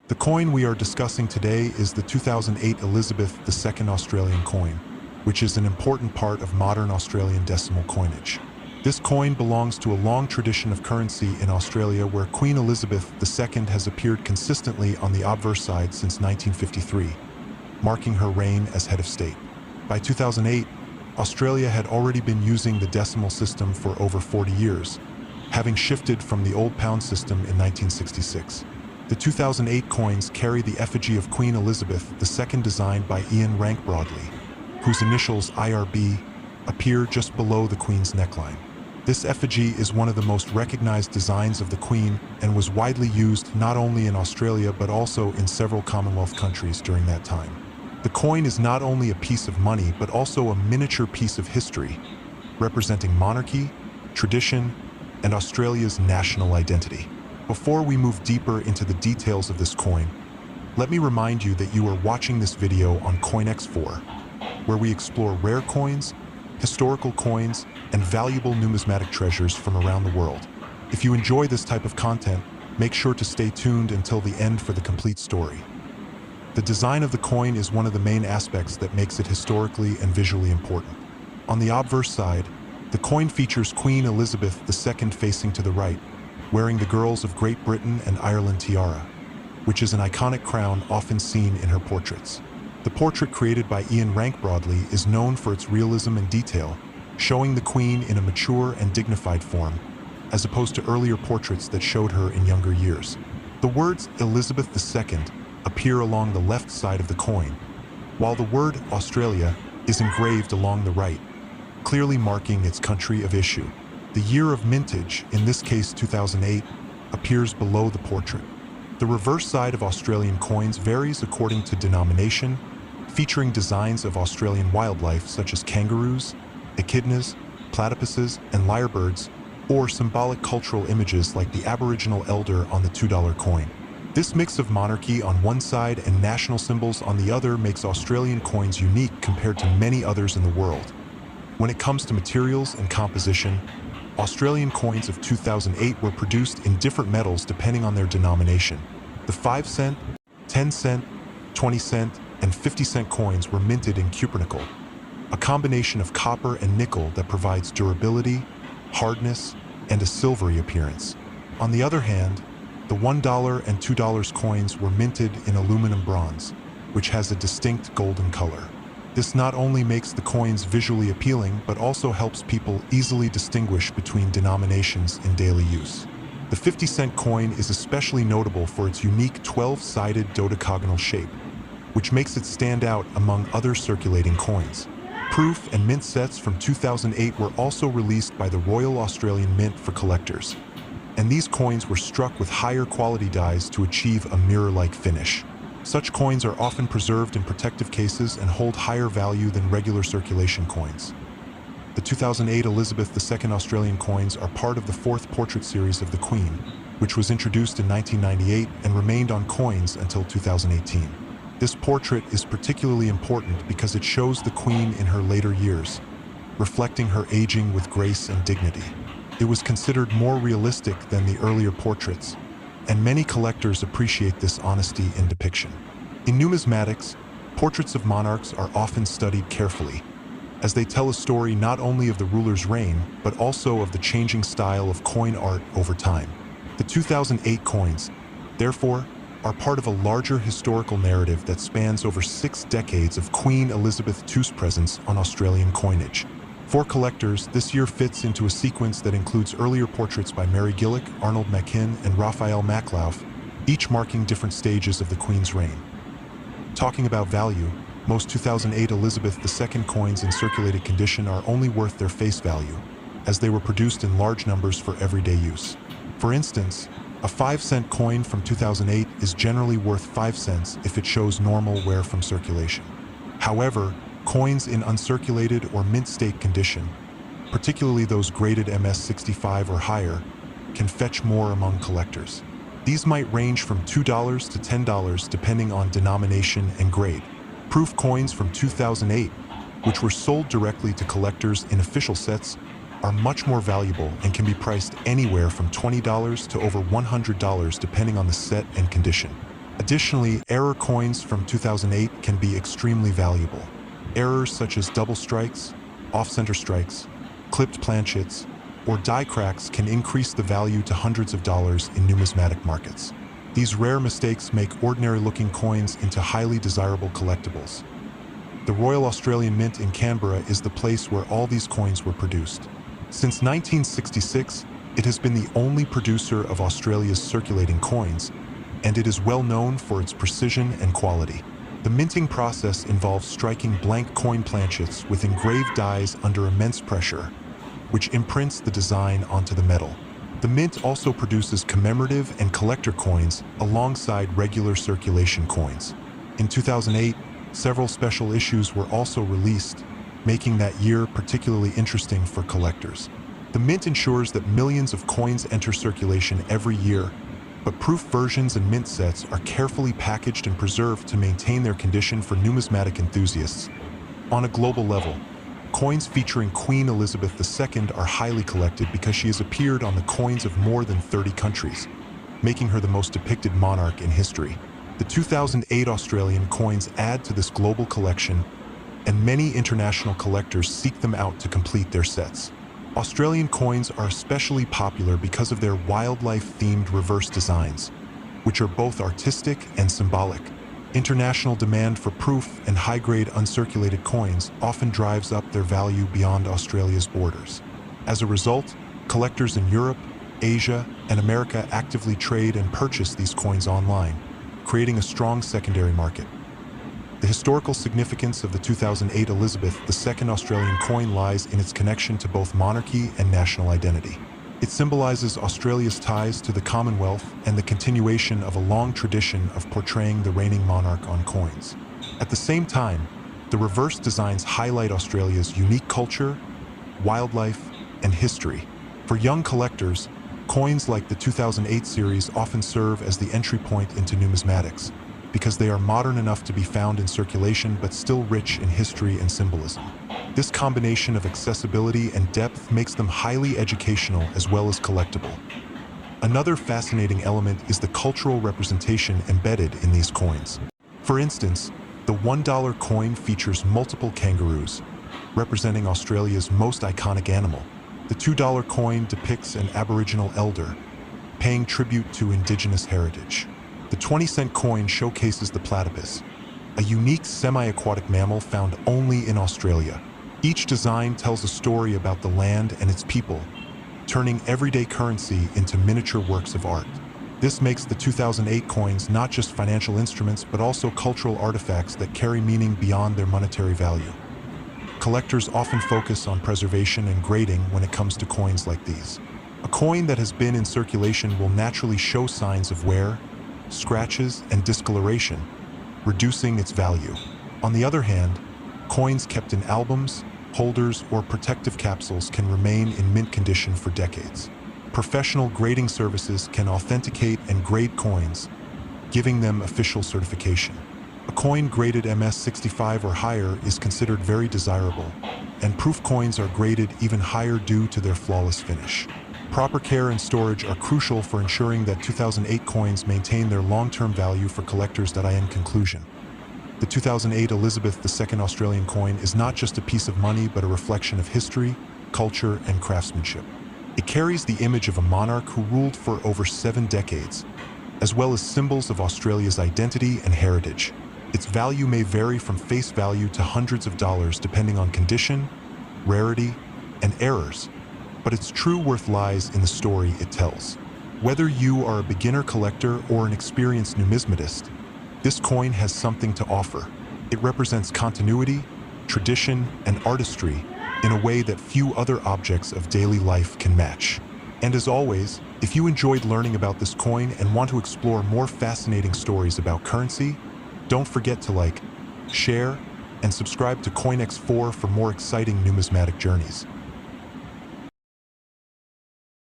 The coin we are discussing today is the 2008 Elizabeth II Australian coin, which is an important part of modern Australian decimal coinage. This coin belongs to a long tradition of currency in Australia where Queen Elizabeth II has appeared consistently on the obverse side since 1953, marking her reign as head of state. By 2008, Australia had already been using the decimal system for over 40 years, having shifted from the old pound system in 1966. The 2008 coins carry the effigy of Queen Elizabeth II designed by Ian Rank Broadley, whose initials IRB appear just below the Queen's neckline. This effigy is one of the most recognized designs of the Queen and was widely used not only in Australia but also in several Commonwealth countries during that time. The coin is not only a piece of money but also a miniature piece of history, representing monarchy, tradition, and Australia's national identity. Before we move deeper into the details of this coin, let me remind you that you are watching this video on CoinEx4, where we explore rare coins, historical coins, and valuable numismatic treasures from around the world. If you enjoy this type of content, make sure to stay tuned until the end for the complete story. The design of the coin is one of the main aspects that makes it historically and visually important. On the obverse side, the coin features Queen Elizabeth II facing to the right, wearing the Girls of Great Britain and Ireland tiara, which is an iconic crown often seen in her portraits. The portrait created by Ian Rank Broadley is known for its realism and detail, showing the Queen in a mature and dignified form, as opposed to earlier portraits that showed her in younger years. The words Elizabeth II appear along the left side of the coin, while the word Australia is engraved along the right, clearly marking its country of issue. The year of mintage, in this case 2008, appears below the portrait. The reverse side of Australian coins varies according to denomination, featuring designs of Australian wildlife such as kangaroos, echidnas, platypuses, and lyrebirds, or symbolic cultural images like the Aboriginal elder on the $2 coin. This mix of monarchy on one side and national symbols on the other makes Australian coins unique compared to many others in the world. When it comes to materials and composition, Australian coins of 2008 were produced in different metals depending on their denomination. The 5 cent, 10 cent, 20 cent, and 50 cent coins were minted in cupronickel, a combination of copper and nickel that provides durability, hardness, and a silvery appearance. On the other hand, the $1 and $2 coins were minted in aluminum bronze, which has a distinct golden color. This not only makes the coins visually appealing, but also helps people easily distinguish between denominations in daily use. The 50-cent coin is especially notable for its unique 12-sided dodecagonal shape, which makes it stand out among other circulating coins. Proof and mint sets from 2008 were also released by the Royal Australian Mint for collectors, and these coins were struck with higher quality dies to achieve a mirror-like finish. Such coins are often preserved in protective cases and hold higher value than regular circulation coins. The 2008 Elizabeth II Australian coins are part of the 4th portrait series of the Queen, which was introduced in 1998 and remained on coins until 2018. This portrait is particularly important because it shows the Queen in her later years, reflecting her aging with grace and dignity. It was considered more realistic than the earlier portraits, and many collectors appreciate this honesty in depiction. In numismatics, portraits of monarchs are often studied carefully, as they tell a story not only of the ruler's reign, but also of the changing style of coin art over time. The 2008 coins, therefore, are part of a larger historical narrative that spans over 6 decades of Queen Elizabeth II's presence on Australian coinage. For collectors, this year fits into a sequence that includes earlier portraits by Mary Gillick, Arnold Machin, and Raphael Maclauff, each marking different stages of the Queen's reign. Talking about value, most 2008 Elizabeth II coins in circulated condition are only worth their face value, as they were produced in large numbers for everyday use. For instance, a 5-cent coin from 2008 is generally worth 5 cents if it shows normal wear from circulation. However, coins in uncirculated or mint state condition, particularly those graded MS65 or higher, can fetch more among collectors. These might range from $2 to $10 depending on denomination and grade. Proof coins from 2008, which were sold directly to collectors in official sets, are much more valuable and can be priced anywhere from $20 to over $100 depending on the set and condition. Additionally, error coins from 2008 can be extremely valuable. Errors such as double strikes, off-center strikes, clipped planchets, or die cracks can increase the value to hundreds of dollars in numismatic markets. These rare mistakes make ordinary-looking coins into highly desirable collectibles. The Royal Australian Mint in Canberra is the place where all these coins were produced. Since 1966, it has been the only producer of Australia's circulating coins, and it is well known for its precision and quality. The minting process involves striking blank coin planchets with engraved dies under immense pressure, which imprints the design onto the metal. The mint also produces commemorative and collector coins alongside regular circulation coins. In 2008, several special issues were also released, making that year particularly interesting for collectors. The mint ensures that millions of coins enter circulation every year, but proof versions and mint sets are carefully packaged and preserved to maintain their condition for numismatic enthusiasts. On a global level, coins featuring Queen Elizabeth II are highly collected because she has appeared on the coins of more than 30 countries, making her the most depicted monarch in history. The 2008 Australian coins add to this global collection, and many international collectors seek them out to complete their sets. Australian coins are especially popular because of their wildlife-themed reverse designs, which are both artistic and symbolic. International demand for proof and high-grade uncirculated coins often drives up their value beyond Australia's borders. As a result, collectors in Europe, Asia, and America actively trade and purchase these coins online, creating a strong secondary market. The historical significance of the 2008 Elizabeth II Australian coin lies in its connection to both monarchy and national identity. It symbolizes Australia's ties to the Commonwealth and the continuation of a long tradition of portraying the reigning monarch on coins. At the same time, the reverse designs highlight Australia's unique culture, wildlife, and history. For young collectors, coins like the 2008 series often serve as the entry point into numismatics, because they are modern enough to be found in circulation but still rich in history and symbolism. This combination of accessibility and depth makes them highly educational as well as collectible. Another fascinating element is the cultural representation embedded in these coins. For instance, the $1 coin features multiple kangaroos, representing Australia's most iconic animal. The $2 coin depicts an Aboriginal elder, paying tribute to Indigenous heritage. The 20-cent coin showcases the platypus, a unique semi-aquatic mammal found only in Australia. Each design tells a story about the land and its people, turning everyday currency into miniature works of art. This makes the 2008 coins not just financial instruments but also cultural artifacts that carry meaning beyond their monetary value. Collectors often focus on preservation and grading when it comes to coins like these. A coin that has been in circulation will naturally show signs of wear, scratches, and discoloration, reducing its value. On the other hand, coins kept in albums, holders, or protective capsules can remain in mint condition for decades. Professional grading services can authenticate and grade coins, giving them official certification. A coin graded MS65 or higher is considered very desirable, and proof coins are graded even higher due to their flawless finish. Proper care and storage are crucial for ensuring that 2008 coins maintain their long-term value for collectors. In conclusion, the 2008 Elizabeth II Australian coin is not just a piece of money but a reflection of history, culture, and craftsmanship. It carries the image of a monarch who ruled for over 7 decades, as well as symbols of Australia's identity and heritage. Its value may vary from face value to hundreds of dollars depending on condition, rarity, and errors, but its true worth lies in the story it tells. Whether you are a beginner collector or an experienced numismatist, this coin has something to offer. It represents continuity, tradition, and artistry in a way that few other objects of daily life can match. And as always, if you enjoyed learning about this coin and want to explore more fascinating stories about currency, don't forget to like, share, and subscribe to CoinX4 for more exciting numismatic journeys.